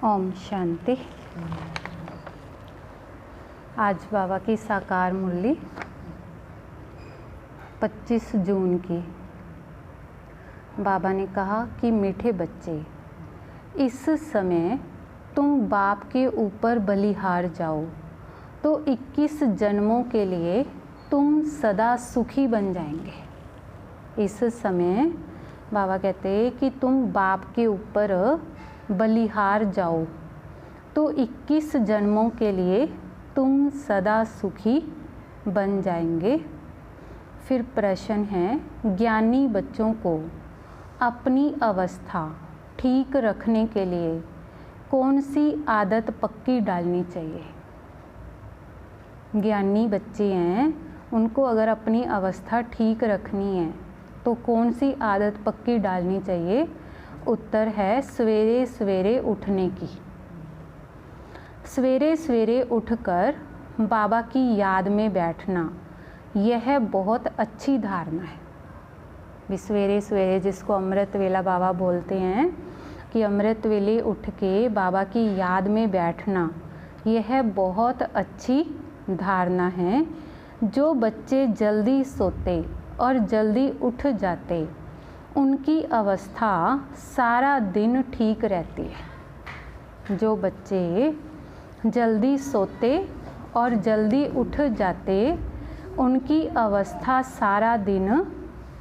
ओम शांति। आज बाबा की साकार मुरली 25 जून की। बाबा ने कहा कि मीठे बच्चे, इस समय तुम बाप के ऊपर बलिहार जाओ तो 21 जन्मों के लिए तुम सदा सुखी बन जाएंगे। इस समय बाबा कहते हैं कि तुम बाप के ऊपर बलिहार जाओ तो 21 जन्मों के लिए तुम सदा सुखी बन जाएंगे। फिर प्रश्न है, ज्ञानी बच्चों को अपनी अवस्था ठीक रखने के लिए कौन सी आदत पक्की डालनी चाहिए? ज्ञानी बच्चे हैं, उनको अगर अपनी अवस्था ठीक रखनी है तो कौन सी आदत पक्की डालनी चाहिए? उत्तर है सवेरे सवेरे उठने की। सवेरे सवेरे उठकर बाबा की याद में बैठना, यह बहुत अच्छी धारणा है। भी सवेरे सवेरे जिसको अमृत वेला बाबा बोलते हैं कि अमृत वेले उठ के बाबा की याद में बैठना, यह बहुत अच्छी धारणा है। जो बच्चे जल्दी सोते और जल्दी उठ जाते, उनकी अवस्था सारा दिन ठीक रहती है। जो बच्चे जल्दी सोते और जल्दी उठ जाते, उनकी अवस्था सारा दिन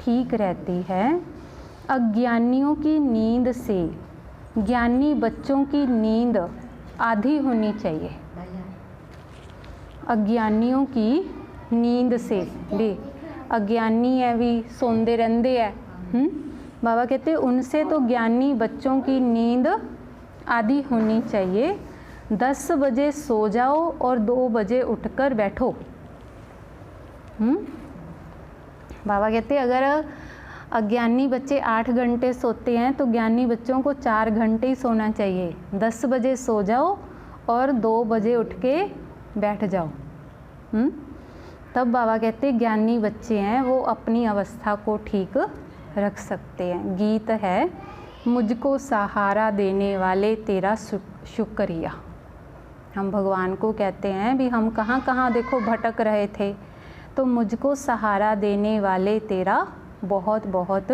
ठीक रहती है। अज्ञानियों की नींद से ज्ञानी बच्चों की नींद आधी होनी चाहिए। अज्ञानियों की नींद से भी, अज्ञानी है भी सोंदे रहंदे है। बाबा कहते उनसे तो ज्ञानी बच्चों की नींद आधी होनी चाहिए। 10 बजे सो जाओ और 2 बजे उठकर बैठो। बाबा कहते अगर अज्ञानी बच्चे 8 घंटे सोते हैं तो ज्ञानी बच्चों को 4 घंटे ही सोना चाहिए। 10 बजे सो जाओ और 2 बजे उठ के बैठ जाओ। तब बाबा कहते ज्ञानी बच्चे हैं वो अपनी अवस्था को ठीक रख सकते हैं। गीत है, मुझको सहारा देने वाले तेरा शुक्रिया। हम भगवान को कहते हैं भी हम कहाँ कहाँ देखो भटक रहे थे, तो मुझको सहारा देने वाले तेरा बहुत बहुत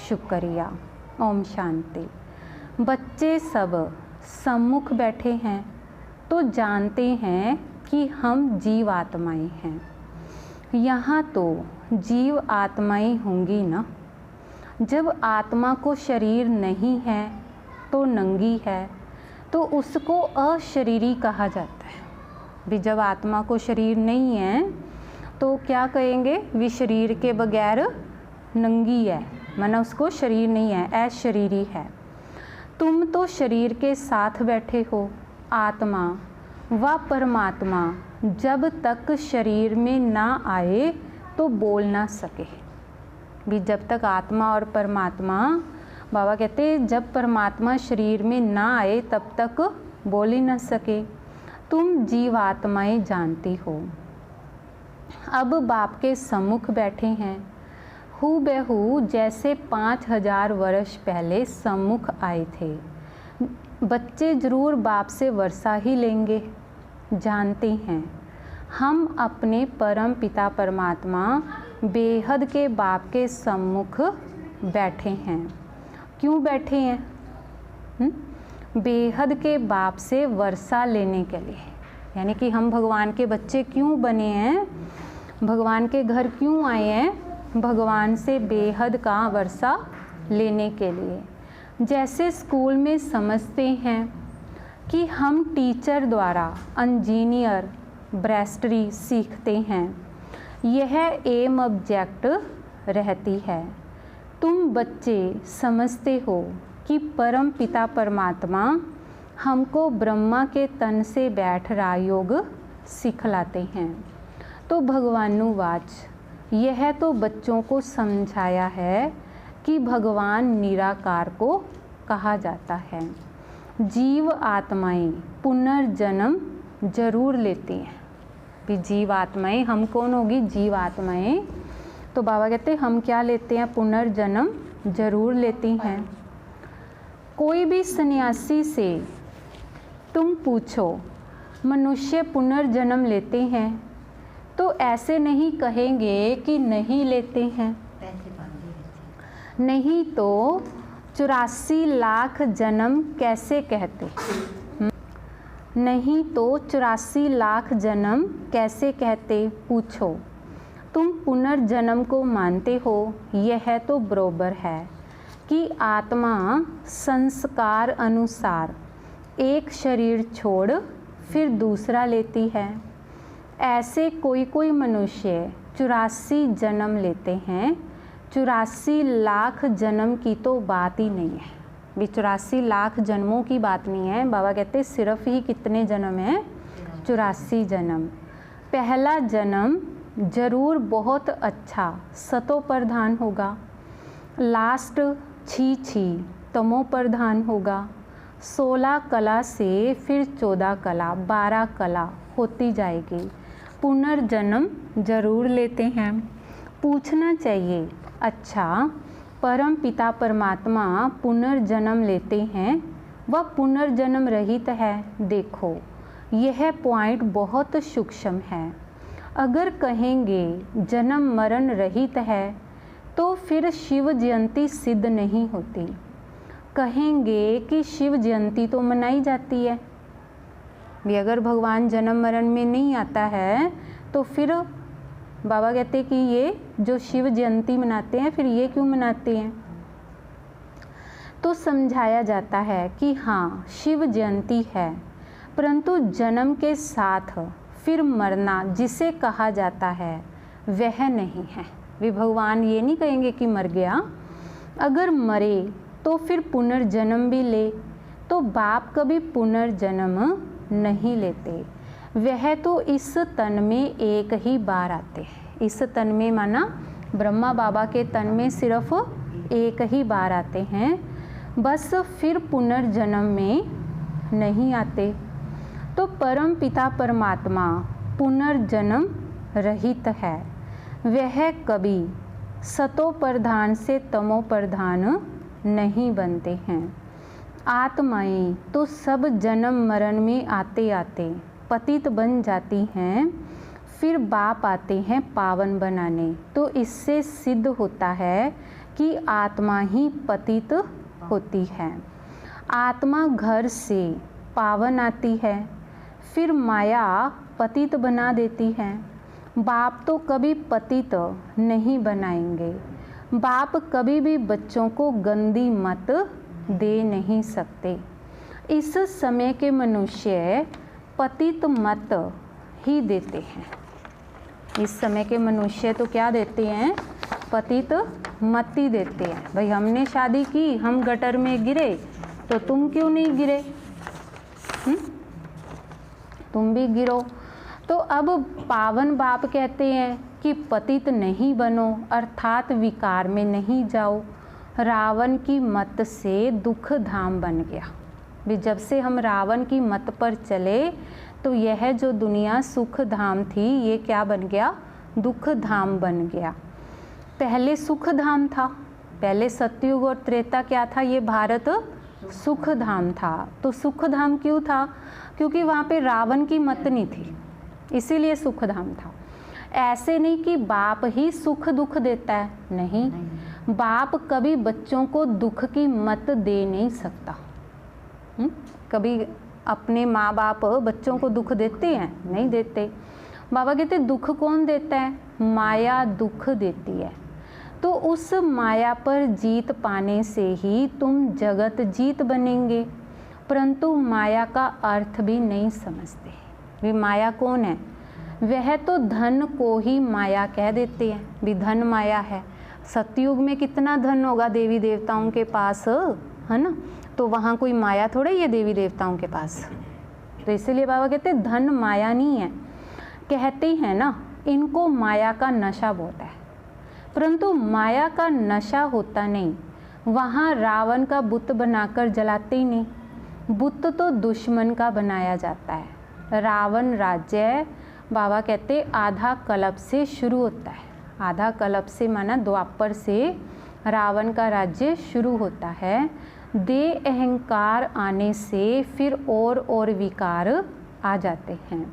शुक्रिया। ओम शांति। बच्चे सब सम्मुख बैठे हैं तो जानते हैं कि हम जीव आत्माएं हैं। यहाँ तो जीव आत्माएं होंगी ना। जब आत्मा को शरीर नहीं है तो नंगी है, तो उसको अशरीरी कहा जाता है। भी जब आत्मा को शरीर नहीं है तो क्या कहेंगे? भी शरीर के बगैर नंगी है, माना उसको शरीर नहीं है, अशरीरी है। तुम तो शरीर के साथ बैठे हो। आत्मा व परमात्मा जब तक शरीर में ना आए तो बोल ना सके। भी जब तक आत्मा और परमात्मा, बाबा कहते जब परमात्मा शरीर में ना आए तब तक बोल ही ना सके। तुम जीवात्माएं जानती हो। अब बाप के सम्मुख बैठे हैं, हूबहू जैसे 5000 वर्ष पहले सम्मुख आए थे। बच्चे जरूर बाप से वर्षा ही लेंगे। जानते हैं हम अपने परम पिता परमात्मा बेहद के बाप के सम्मुख बैठे हैं। क्यों बैठे हैं? बेहद के बाप से वर्षा लेने के लिए। यानी कि हम भगवान के बच्चे क्यों बने हैं, भगवान के घर क्यों आए हैं? भगवान से बेहद का वर्षा लेने के लिए। जैसे स्कूल में समझते हैं कि हम टीचर द्वारा इंजीनियर ब्रेस्टरी सीखते हैं, यह एम ऑब्जेक्ट रहती है। तुम बच्चे समझते हो कि परम पिता परमात्मा हमको ब्रह्मा के तन से बैठ रायोग सिखलाते हैं। तो भगवानुवाच, यह तो बच्चों को समझाया है कि भगवान निराकार को कहा जाता है। जीव आत्माएं पुनर्जन्म जरूर लेती हैं। भी जीव आत्माएं, हम कौन होगी? जीव आत्माएं। तो बाबा कहते हैं हम क्या लेते हैं? पुनर्जन्म जरूर लेती हैं। कोई भी सन्यासी से तुम पूछो मनुष्य पुनर्जन्म लेते हैं, तो ऐसे नहीं कहेंगे कि नहीं लेते हैं। नहीं तो 84 लाख जन्म कैसे कहते? नहीं तो 84 लाख जन्म कैसे कहते? पूछो तुम पुनर्जन्म को मानते हो? यह तो बरोबर है कि आत्मा संस्कार अनुसार एक शरीर छोड़ फिर दूसरा लेती है। ऐसे कोई कोई मनुष्य 84 जन्म लेते हैं। 84 लाख जन्म की तो बात ही नहीं है। भी 84 लाख जन्मों की बात नहीं है। बाबा कहते सिर्फ ही कितने जन्म हैं? 84 जन्म। पहला जन्म जरूर बहुत अच्छा सतो प्रधान होगा, लास्ट छी छी तमो प्रधान होगा। 16 कला से फिर 14 कला 12 कला होती जाएगी। पुनर्जन्म जरूर लेते हैं। पूछना चाहिए, अच्छा परम पिता परमात्मा पुनर्जन्म लेते हैं, वह पुनर्जन्म रहित है? देखो यह पॉइंट बहुत सूक्ष्म है। अगर कहेंगे जन्म मरण रहित है तो फिर शिव जयंती सिद्ध नहीं होती। कहेंगे कि शिव जयंती तो मनाई जाती है भी, अगर भगवान जन्म मरण में नहीं आता है तो फिर बाबा कहते कि ये जो शिव जयंती मनाते हैं फिर ये क्यों मनाते हैं? तो समझाया जाता है कि हाँ शिव जयंती है, परंतु जन्म के साथ फिर मरना जिसे कहा जाता है वह नहीं है। वे भगवान ये नहीं कहेंगे कि मर गया। अगर मरे तो फिर पुनर्जन्म भी ले, तो बाप कभी पुनर्जन्म नहीं लेते। वह तो इस तन में एक ही बार आते हैं। इस तन में माना ब्रह्मा बाबा के तन में सिर्फ एक ही बार आते हैं, बस फिर पुनर्जन्म में नहीं आते। तो परम पिता परमात्मा पुनर्जन्म रहित है। वह कभी सतो प्रधान से तमो प्रधान नहीं बनते हैं। आत्माएं तो सब जन्म मरण में आते आते पतित बन जाती हैं, फिर बाप आते हैं पावन बनाने। तो इससे सिद्ध होता है कि आत्मा ही पतित होती है। आत्मा घर से पावन आती है, फिर माया पतित बना देती है। बाप तो कभी पतित नहीं बनाएंगे। बाप कभी भी बच्चों को गंदी मत दे नहीं सकते। इस समय के मनुष्य पतित मत ही देते हैं। इस समय के मनुष्य तो क्या देते हैं? पतित मत ही देते हैं। भाई हमने शादी की, हम गटर में गिरे तो तुम क्यों नहीं गिरे? तुम भी गिरो। तो अब पावन बाप कहते हैं कि पतित नहीं बनो, अर्थात विकार में नहीं जाओ। रावण की मत से दुख धाम बन गया। भी जब से हम रावण की मत पर चले तो यह जो दुनिया सुख धाम थी ये क्या बन गया? दुख धाम बन गया। पहले सुख धाम था, पहले सतयुग और त्रेता क्या था? ये भारत सुख धाम था। तो सुख धाम क्यों था? क्योंकि वहाँ पे रावण की मत नहीं थी, इसीलिए सुख धाम था। ऐसे नहीं कि बाप ही सुख दुख देता है, नहीं। बाप कभी बच्चों को दुख की मत दे नहीं सकता। कभी अपने माँ बाप बच्चों को दुख देते हैं? नहीं देते। बाबा कहते दुख कौन देता है? माया दुख देती है। तो उस माया पर जीत पाने से ही तुम जगत जीत बनेंगे, परंतु माया का अर्थ भी नहीं समझते। भी माया कौन है? वह तो धन को ही माया कह देते हैं। भी धन माया है। सतयुग में कितना धन होगा देवी देवताओं के पास, है ना? तो वहाँ कोई माया थोड़ा ही है देवी देवताओं के पास। तो इसीलिए बाबा कहते हैं धन माया नहीं है। कहते हैं ना इनको माया का नशा बहुत है, परंतु माया का नशा होता नहीं। वहाँ रावण का बुत बनाकर जलाते ही नहीं। बुत तो दुश्मन का बनाया जाता है। रावण राज्य बाबा कहते आधा कल्प से शुरू होता है। आधा कल्प से माना द्वापर से रावण का राज्य शुरू होता है। दे अहंकार आने से फिर और विकार आ जाते हैं।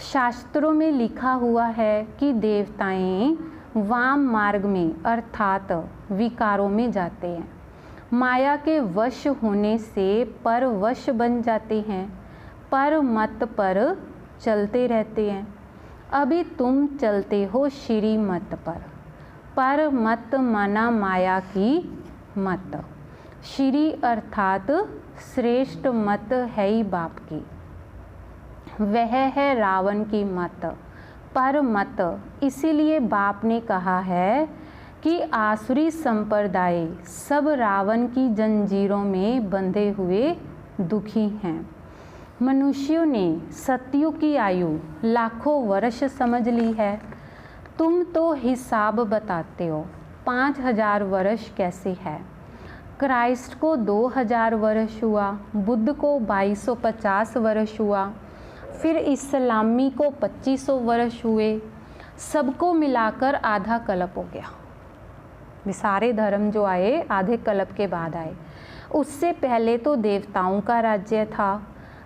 शास्त्रों में लिखा हुआ है कि देवताएं वाम मार्ग में अर्थात विकारों में जाते हैं, माया के वश होने से पर वश बन जाते हैं, पर मत पर चलते रहते हैं। अभी तुम चलते हो श्री मत पर मत माना माया की मत। श्री अर्थात श्रेष्ठ मत है ही बाप की, वह है रावण की मत, पर मत। इसीलिए बाप ने कहा है कि आसुरी संप्रदाय सब रावण की जंजीरों में बंधे हुए दुखी हैं। मनुष्यों ने सतयुग की आयु लाखों वर्ष समझ ली है। तुम तो हिसाब बताते हो 5000 वर्ष कैसे है। क्राइस्ट को 2000 वर्ष हुआ, बुद्ध को 2250 वर्ष हुआ, फिर इस्लामी को 2500 वर्ष हुए, सबको मिलाकर आधा कल्प हो गया। ये सारे धर्म जो आए आधे कल्प के बाद आए। उससे पहले तो देवताओं का राज्य था,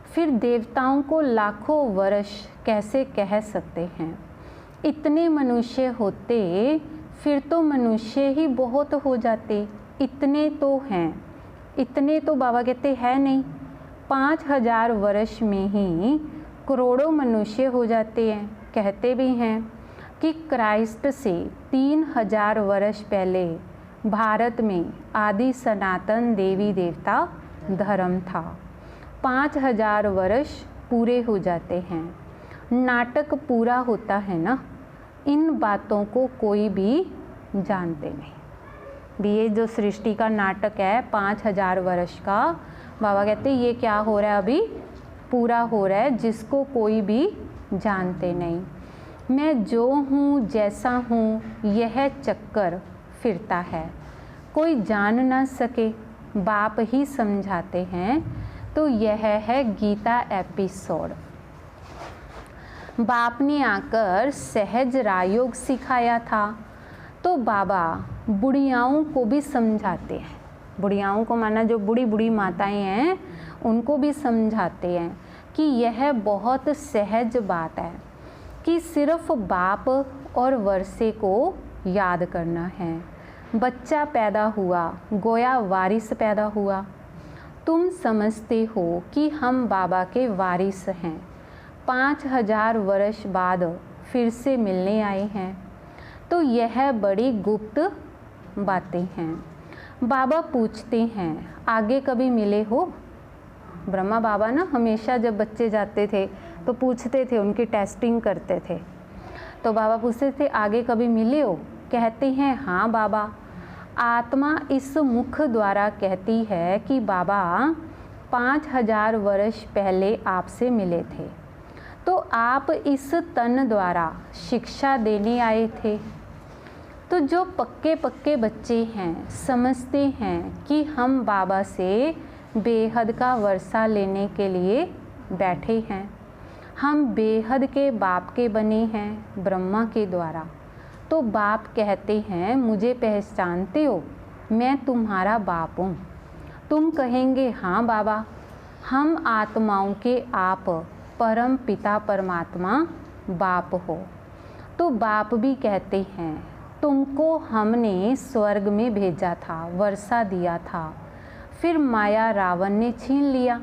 फिर देवताओं को लाखों वर्ष कैसे कह सकते हैं। इतने मनुष्य होते फिर तो मनुष्य ही बहुत हो जाते। इतने तो हैं, इतने तो बाबा कहते हैं नहीं। 5000 वर्ष में ही करोड़ों मनुष्य हो जाते हैं। कहते भी हैं कि क्राइस्ट से 3000 वर्ष पहले भारत में आदि सनातन देवी देवता धर्म था। 5000 वर्ष पूरे हो जाते हैं, नाटक पूरा होता है ना। इन बातों को कोई भी जानते नहीं। ये जो सृष्टि का नाटक है 5000 वर्ष का, बाबा कहते हैं ये क्या हो रहा है, अभी पूरा हो रहा है, जिसको कोई भी जानते नहीं। मैं जो हूँ जैसा हूँ यह चक्कर फिरता है, कोई जान ना सके, बाप ही समझाते हैं। तो यह है गीता एपिसोड। बाप ने आकर सहज रायोग सिखाया था, तो बाबा बुढ़ियाओं को भी समझाते हैं। बुढ़ियाओं को माना जो बूढ़ी बूढ़ी माताएं हैं उनको भी समझाते हैं कि यह बहुत सहज बात है कि सिर्फ बाप और वर्षे को याद करना है। बच्चा पैदा हुआ गोया वारिस पैदा हुआ। तुम समझते हो कि हम बाबा के वारिस हैं। 5000 वर्ष बाद फिर से मिलने आए हैं, तो यह बड़ी गुप्त बातें हैं। बाबा पूछते हैं आगे कभी मिले हो। ब्रह्मा बाबा ना हमेशा जब बच्चे जाते थे तो पूछते थे, उनकी टेस्टिंग करते थे। तो बाबा पूछते थे आगे कभी मिले हो। कहते हैं हाँ बाबा। आत्मा इस मुख द्वारा कहती है कि बाबा 5000 वर्ष पहले आपसे मिले थे, तो आप इस तन द्वारा शिक्षा देने आए थे। तो जो पक्के पक्के बच्चे हैं समझते हैं कि हम बाबा से बेहद का वर्षा लेने के लिए बैठे हैं। हम बेहद के बाप के बने हैं ब्रह्मा के द्वारा। तो बाप कहते हैं मुझे पहचानते हो, मैं तुम्हारा बाप हूँ। तुम कहेंगे हाँ बाबा, हम आत्माओं के आप परम पिता परमात्मा बाप हो। तो बाप भी कहते हैं तुमको हमने स्वर्ग में भेजा था, वर्षा दिया था, फिर माया रावण ने छीन लिया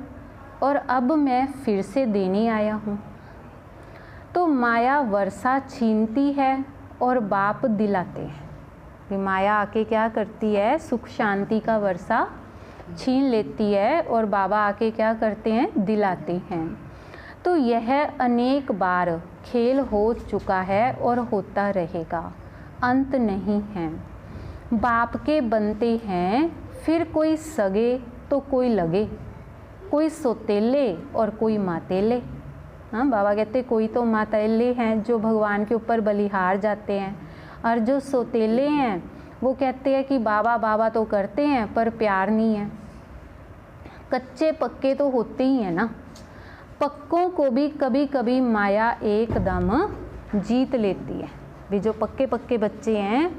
और अब मैं फिर से देने आया हूँ। तो माया वर्षा छीनती है और बाप दिलाते हैं। माया आके क्या करती है, सुख शांति का वर्षा छीन लेती है और बाबा आके क्या करते हैं, दिलाते हैं। तो यह अनेक बार खेल हो चुका है और होता रहेगा, अंत नहीं है। बाप के बनते हैं, फिर कोई सगे तो कोई लगे, कोई सोतेले और कोई मातेले। हाँ, बाबा कहते कोई तो मातेले हैं जो भगवान के ऊपर बलिहार जाते हैं, और जो सोतेले हैं वो कहते हैं कि बाबा बाबा तो करते हैं पर प्यार नहीं है। कच्चे पक्के तो होते ही हैं ना। पक्कों को भी कभी कभी माया एकदम जीत लेती है। भी जो पक्के पक्के बच्चे हैं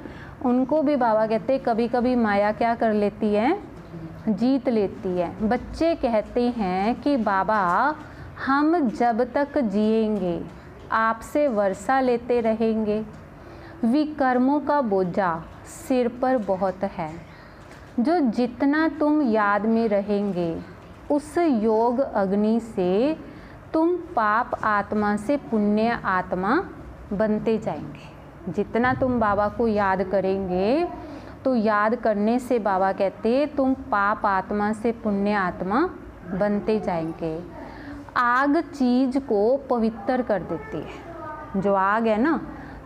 उनको भी बाबा कहते कभी कभी माया क्या कर लेती है, जीत लेती है। बच्चे कहते हैं कि बाबा हम जब तक जिएंगे आपसे वर्षा लेते रहेंगे, विकर्मों का बोझा सिर पर बहुत है। जो जितना तुम याद में रहेंगे उस योग अग्नि से तुम पाप आत्मा से पुण्य आत्मा बनते जाएंगे। जितना तुम बाबा को याद करेंगे तो याद करने से बाबा कहते तुम पाप आत्मा से पुण्य आत्मा बनते जाएंगे। आग चीज़ को पवित्र कर देती है। जो आग है ना,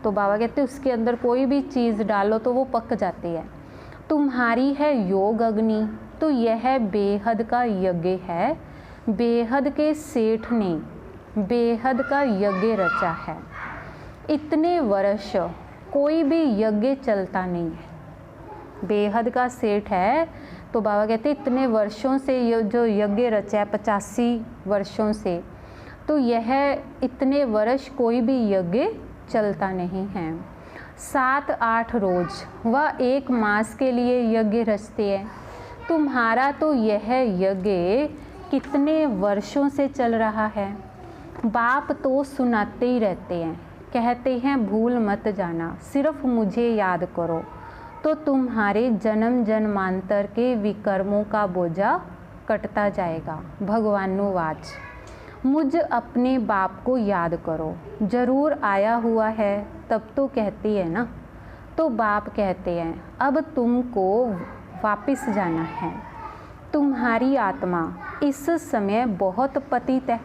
तो बाबा कहते उसके अंदर कोई भी चीज़ डालो तो वो पक जाती है। तुम्हारी है योग अग्नि, तो यह बेहद का यज्ञ है। बेहद के सेठ ने बेहद का यज्ञ रचा है। इतने वर्ष कोई भी यज्ञ चलता नहीं है। बेहद का सेठ है, तो बाबा कहते इतने वर्षों से ये जो यज्ञ रचा है 85 वर्षों से, तो यह इतने वर्ष कोई भी यज्ञ चलता नहीं है। 7-8 रोज व 1 मास के लिए यज्ञ रचते हैं। तुम्हारा तो यह यज्ञ कितने वर्षों से चल रहा है। बाप तो सुनाते ही रहते हैं, कहते हैं भूल मत जाना, सिर्फ मुझे याद करो तो तुम्हारे जन्म जन्मांतर के विकर्मों का बोझा कटता जाएगा। भगवानुवाच मुझ अपने बाप को याद करो, ज़रूर आया हुआ है तब तो कहती है ना। तो बाप कहते हैं अब तुमको वापस जाना है। तुम्हारी आत्मा इस समय बहुत पतित है,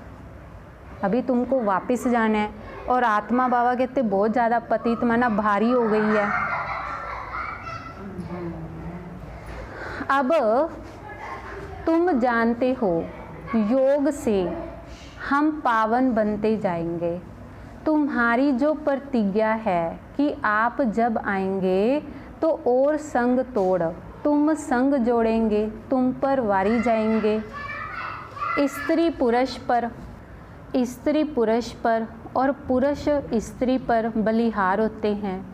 अभी तुमको वापस जाना है। और आत्मा बाबा कहते बहुत ज़्यादा पतित माना भारी हो गई है। अब तुम जानते हो योग से हम पावन बनते जाएंगे। तुम्हारी जो प्रतिज्ञा है कि आप जब आएंगे तो और संग तोड़ तुम संग जोड़ेंगे, तुम पर वारी जाएंगे। स्त्री पुरुष पर और पुरुष स्त्री पर बलिहार होते हैं।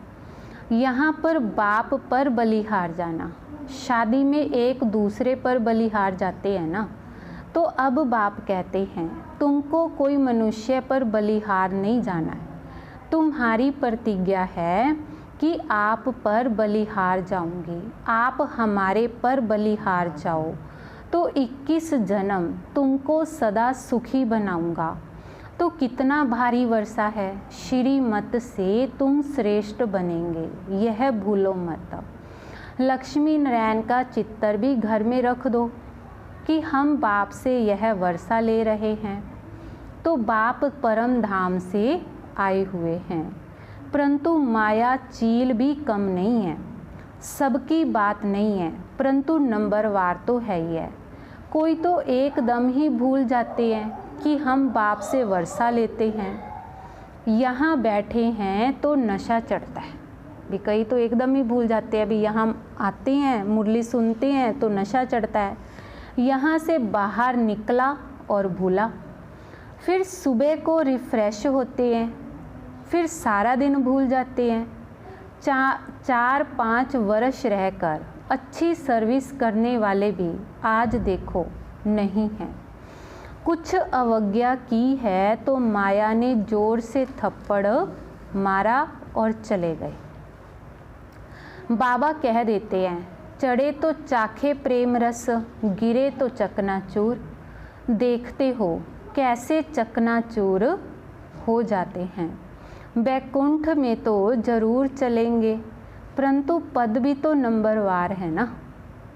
यहाँ पर बाप पर बलिहार जाना, शादी में एक दूसरे पर बलिहार जाते हैं ना। तो अब बाप कहते हैं तुमको कोई मनुष्य पर बलिहार नहीं जाना है। तुम्हारी प्रतिज्ञा है कि आप पर बलिहार जाऊंगी, आप हमारे पर बलिहार जाओ तो 21 जन्म तुमको सदा सुखी बनाऊंगा। तो कितना भारी वर्षा है, श्रीमत से तुम श्रेष्ठ बनेंगे, यह भूलो मत। लक्ष्मी नारायण का चित्र भी घर में रख दो कि हम बाप से यह वर्षा ले रहे हैं। तो बाप परम धाम से आए हुए हैं, परंतु माया चील भी कम नहीं है। सबकी बात नहीं है, परंतु नंबरवार तो है ही है। कोई तो एकदम ही भूल जाते हैं कि हम बाप से वर्षा लेते हैं। यहाँ बैठे हैं तो नशा चढ़ता है भी, कई तो एकदम ही भूल जाते हैं। अभी यहाँ आते हैं मुरली सुनते हैं तो नशा चढ़ता है। यहाँ से बाहर निकला और भूला, फिर सुबह को रिफ़्रेश होते हैं, फिर सारा दिन भूल जाते हैं। 4-5 वर्ष रहकर अच्छी सर्विस करने वाले भी आज देखो नहीं हैं। कुछ अवज्ञा की है तो माया ने जोर से थप्पड़ मारा और चले गए। बाबा कह देते हैं चढ़े तो चाखे प्रेम रस, गिरे तो चकनाचूर। देखते हो कैसे चकनाचूर हो जाते हैं। बैकुंठ में तो ज़रूर चलेंगे, परंतु पद भी तो नंबरवार है ना।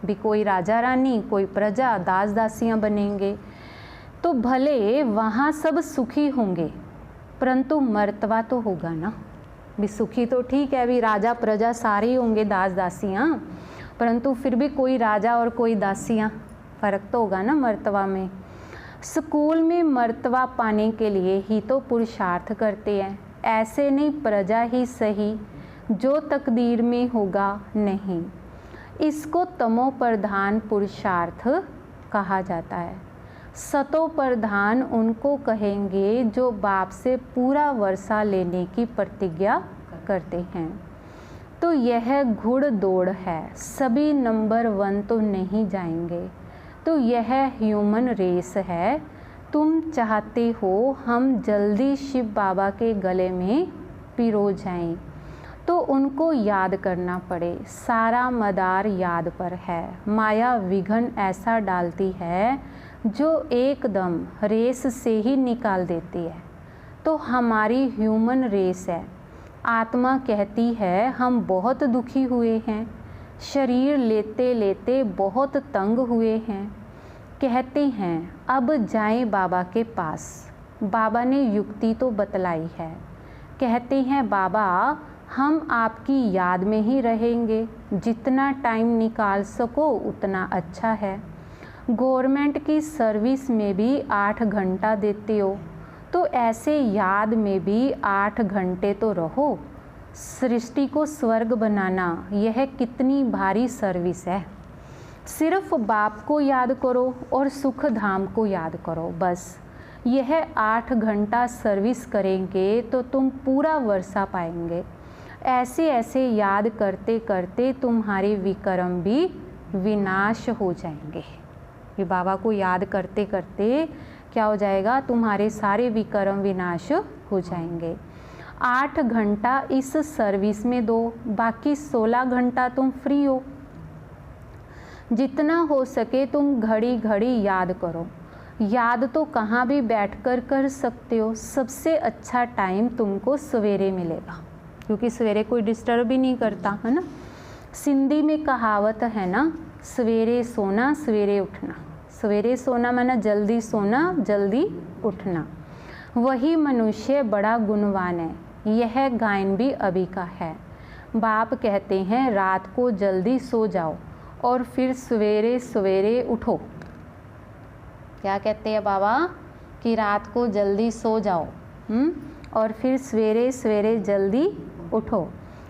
भी कोई राजा रानी, कोई प्रजा, दास दासियाँ बनेंगे तो भले वहाँ सब सुखी होंगे, परंतु मर्तबा तो होगा ना। भी सुखी तो ठीक है, भी राजा प्रजा सारे होंगे, दास दासियाँ, परंतु फिर भी कोई राजा और कोई दासियाँ, फ़र्क तो होगा ना मर्तबा में। स्कूल में मर्तबा पाने के लिए ही तो पुरुषार्थ करते हैं, ऐसे नहीं प्रजा ही सही, जो तकदीर में होगा नहीं। इसको तमो प्रधान पुरुषार्थ कहा जाता है। सतो प्रधान उनको कहेंगे जो बाप से पूरा वर्षा लेने की प्रतिज्ञा करते हैं। तो यह घुड़ दौड़ है, सभी नंबर 1 तो नहीं जाएंगे। तो यह ह्यूमन रेस है। तुम चाहते हो हम जल्दी शिव बाबा के गले में पिरो जाएं, तो उनको याद करना पड़े। सारा मदार याद पर है। माया विघन ऐसा डालती है जो एकदम रेस से ही निकाल देती है। तो हमारी ह्यूमन रेस है। आत्मा कहती है हम बहुत दुखी हुए हैं, शरीर लेते लेते बहुत तंग हुए हैं। कहते हैं अब जाएं बाबा के पास। बाबा ने युक्ति तो बतलाई है। कहते हैं बाबा हम आपकी याद में ही रहेंगे, जितना टाइम निकाल सको उतना अच्छा है। गवर्नमेंट की सर्विस में भी 8 घंटा देते हो, तो ऐसे याद में भी 8 घंटे तो रहो। सृष्टि को स्वर्ग बनाना यह कितनी भारी सर्विस है। सिर्फ बाप को याद करो और सुख धाम को याद करो, बस। यह 8 घंटा सर्विस करेंगे तो तुम पूरा वर्षा पाएंगे। ऐसे ऐसे याद करते करते तुम्हारे विक्रम भी विनाश हो जाएंगे। ये बाबा को याद करते करते क्या हो जाएगा, तुम्हारे सारे विक्रम विनाश हो जाएंगे। 8 घंटा इस सर्विस में दो, बाकी 16 घंटा तुम फ्री हो। जितना हो सके तुम घड़ी घड़ी याद करो। याद तो कहाँ भी बैठकर कर सकते हो। सबसे अच्छा टाइम तुमको सवेरे मिलेगा, क्योंकि सवेरे कोई डिस्टर्ब भी नहीं करता, है ना। सिंधी में कहावत है ना, सवेरे सोना सवेरे उठना। सवेरे सोना माना जल्दी सोना जल्दी उठना। वही मनुष्य बड़ा गुणवान है। यह गायन भी अभी का है। बाप कहते हैं रात को जल्दी सो जाओ और फिर सवेरे सवेरे उठो। क्या कहते हैं बाबा कि रात को जल्दी सो जाओ और फिर सवेरे सवेरे जल्दी उठो।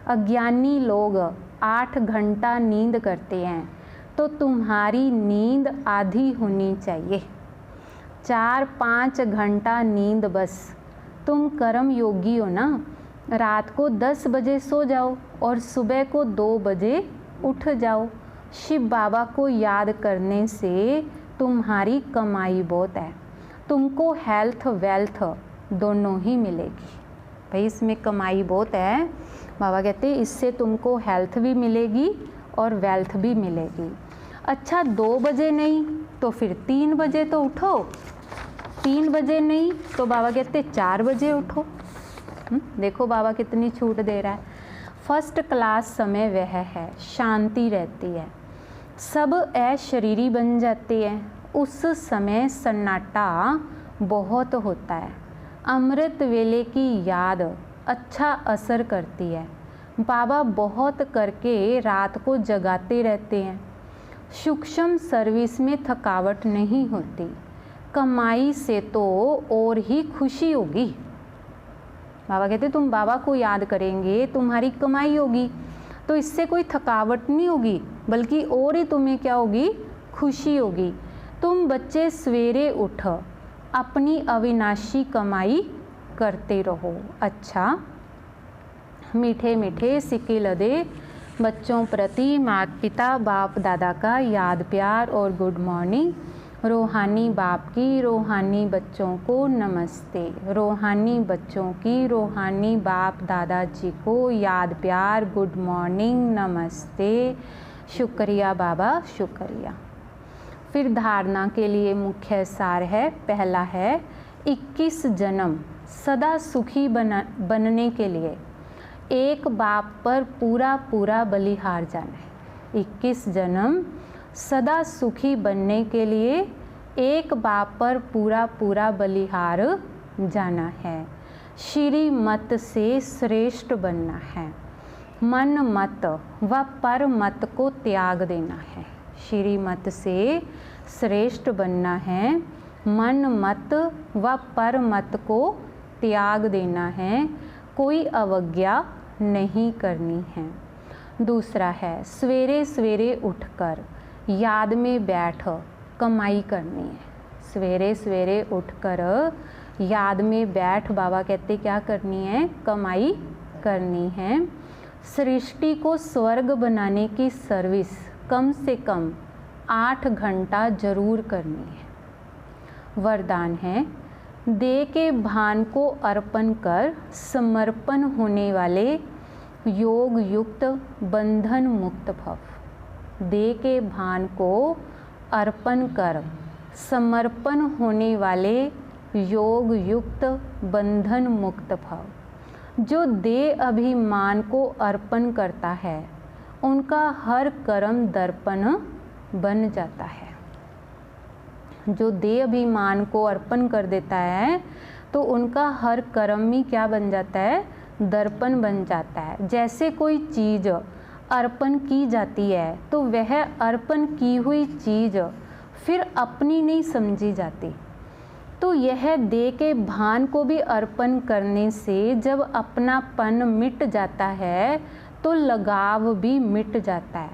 अज्ञानी लोग 8 घंटा नींद करते हैं, तो तुम्हारी नींद आधी होनी चाहिए। 4-5 घंटा नींद बस। तुम कर्म योगी हो ना। रात को 10 बजे सो जाओ और सुबह को 2 बजे उठ जाओ। शिव बाबा को याद करने से तुम्हारी कमाई बहुत है। तुमको हेल्थ वेल्थ दोनों ही मिलेगी। भाई इसमें कमाई बहुत है। बाबा कहते हैं इससे तुमको हेल्थ भी मिलेगी और वेल्थ भी मिलेगी। अच्छा 2 बजे नहीं तो फिर 3 बजे तो उठो। 3 बजे नहीं तो बाबा कहते 4 बजे उठो। देखो बाबा कितनी छूट दे रहा है। फर्स्ट क्लास समय वह है, शांति रहती है, सब अशरीरी बन जाते हैं। उस समय सन्नाटा बहुत होता है। अमृत वेले की याद अच्छा असर करती है। बाबा बहुत करके रात को जगाते रहते हैं। सूक्ष्म सर्विस में थकावट नहीं होती। कमाई से तो और ही खुशी होगी। बाबा कहते तुम बाबा को याद करेंगे तुम्हारी कमाई होगी, तो इससे कोई थकावट नहीं होगी, बल्कि और ही तुम्हें क्या होगी, खुशी होगी। तुम बच्चे सवेरे उठ अपनी अविनाशी कमाई करते रहो। अच्छा मीठे मीठे सिक्के लदे बच्चों प्रति माता पिता बाप दादा का याद प्यार और गुड मॉर्निंग। रूहानी बाप की रूहानी बच्चों को नमस्ते। रूहानी बच्चों की रूहानी बाप दादाजी को याद प्यार गुड मॉर्निंग नमस्ते। शुक्रिया बाबा शुक्रिया। फिर धारणा के लिए मुख्य सार है। पहला है 21 जन्म सदा सुखी बनने के लिए एक बाप पर पूरा पूरा बलिहार जाना है। 21 जन्म सदा सुखी बनने के लिए एक बाप पर पूरा पूरा बलिहार जाना है। श्री मत से श्रेष्ठ बनना है। मन मत व पर मत को त्याग देना है। श्री मत से श्रेष्ठ बनना है। मन मत व पर मत को त्याग देना है। कोई अवज्ञा नहीं करनी है। दूसरा है सवेरे सवेरे उठकर याद में बैठ कमाई करनी है। सवेरे सवेरे उठकर याद में बैठ बाबा कहते क्या करनी है, कमाई करनी है। सृष्टि को स्वर्ग बनाने की सर्विस कम से कम 8 घंटा जरूर करनी है। वरदान है, देह के भान को अर्पण कर समर्पण होने वाले योग युक्त बंधन मुक्त भव। देह के भान को अर्पण कर समर्पण होने वाले योग युक्त बंधन मुक्त भव। जो देह अभिमान को अर्पण करता है उनका हर कर्म दर्पण बन जाता है। जो देह अभिमान को अर्पण कर देता है तो उनका हर कर्म ही क्या बन जाता है, दर्पण बन जाता है। जैसे कोई चीज़ अर्पण की जाती है तो वह अर्पण की हुई चीज़ फिर अपनी नहीं समझी जाती। तो यह देह के भान को भी अर्पण करने से जब अपनापन मिट जाता है तो लगाव भी मिट जाता है,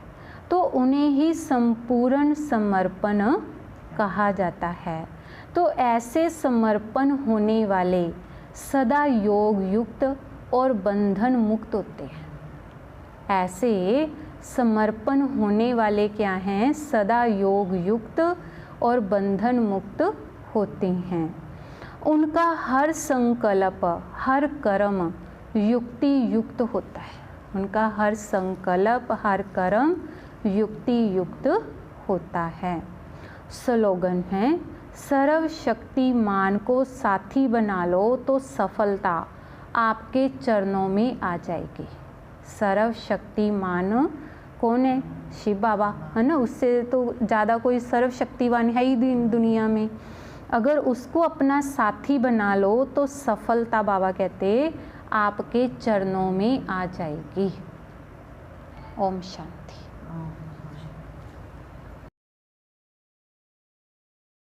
तो उन्हें ही संपूर्ण समर्पण कहा जाता है। तो ऐसे समर्पण होने वाले सदा योग युक्त और बंधन मुक्त होते हैं। ऐसे समर्पण होने वाले क्या हैं, सदा योग युक्त और बंधन मुक्त होते हैं। उनका हर संकल्प हर कर्म युक्ति युक्त होता है। उनका हर संकल्प हर कर्म युक्ति युक्त होता है। स्लोगन है, सर्वशक्तिमान को साथी बना लो तो सफलता आपके चरणों में आ जाएगी। सर्वशक्तिमान कौन है, शिव बाबा है ना, उससे तो ज़्यादा कोई सर्वशक्तिवान है ही दुनिया में। अगर उसको अपना साथी बना लो तो सफलता बाबा कहते आपके चरणों में आ जाएगी। ओम शांति।